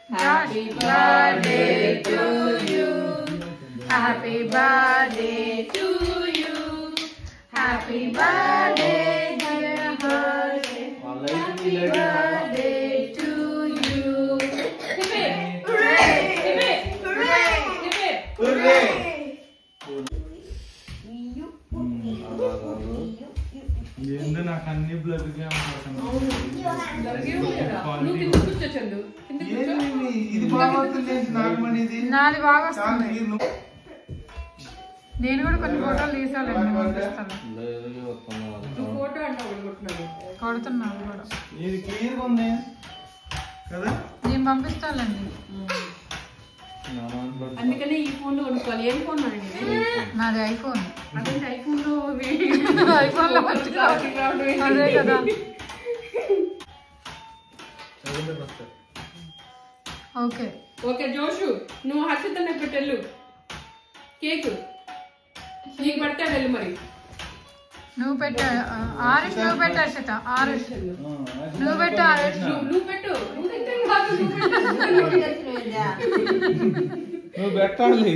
Happy birthday to you. Happy birthday to you. Happy birthday dear Harshit. Happy birthday to you. Hooray! Hooray! Hooray! ఏందో నాకు అన్ని blood గా ఇది బాగుంటుంది నాది బాగా వస్తుంది. నేను కూడా కొన్ని ఫోటోలు తీసాలండి కొడుతున్నాను కూడా ఇది క్లియర్గా ఉంది కదా నేను పంపిస్తానండి. అందుకనే ఈ ఫోన్ లో కొనుక్కోవాలి. ఏం ఫోన్ అండి? నాది ఐఫోన్. అదేంటి ఐఫోన్ లో ఐఫోన్ లో అదే కదా. ఓకే ఓకే జోషు, నువ్వు హర్షిత పెట్టెళ్ళు కేక్ నీకు పడితే వెళ్ళు. మరి నువ్వు పెట్టా ఆరుష్, నువ్వు పెట్టా హర్షిత. ఆరుష్ నువ్వు పెట్టు. ఆరుష్ నువ్వు పెట్టు. నువ్వు పెట్టాలి.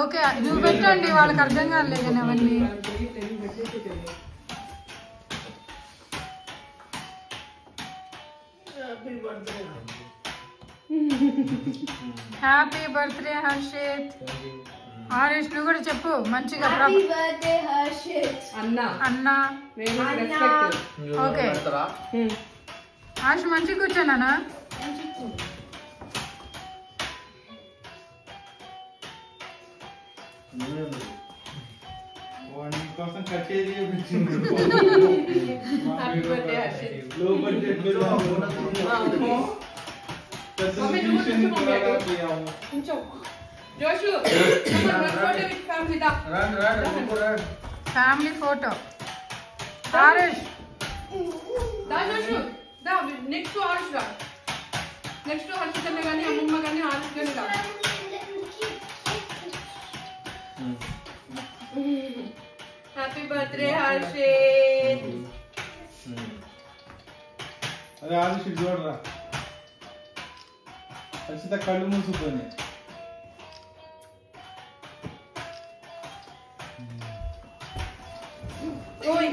ఓకే నువ్వు పెట్టండి, వాళ్ళకి అర్థం కాలేదు కానీ అవన్నీ. Happy birthday Harshit. ఆరుష్ నువ్వు కూడా చెప్పు మంచిగా. అన్నా అన్నా ఓకే. ఆరుష్ మంచిగా కూర్చోనా? కోసం కచేరీ చేయించింది. లో budget family photo. Aarush next Aarush రా. నెక్స్ట్ హర్షితనే కానీ అమ్మమ్మ కానీ ఆరుష్ కానీ రా. Happy birthday Harshit. అదే ఆరుష్ చూడరా. హర్షిత కళ్ళు మూసుకొని ఓయ్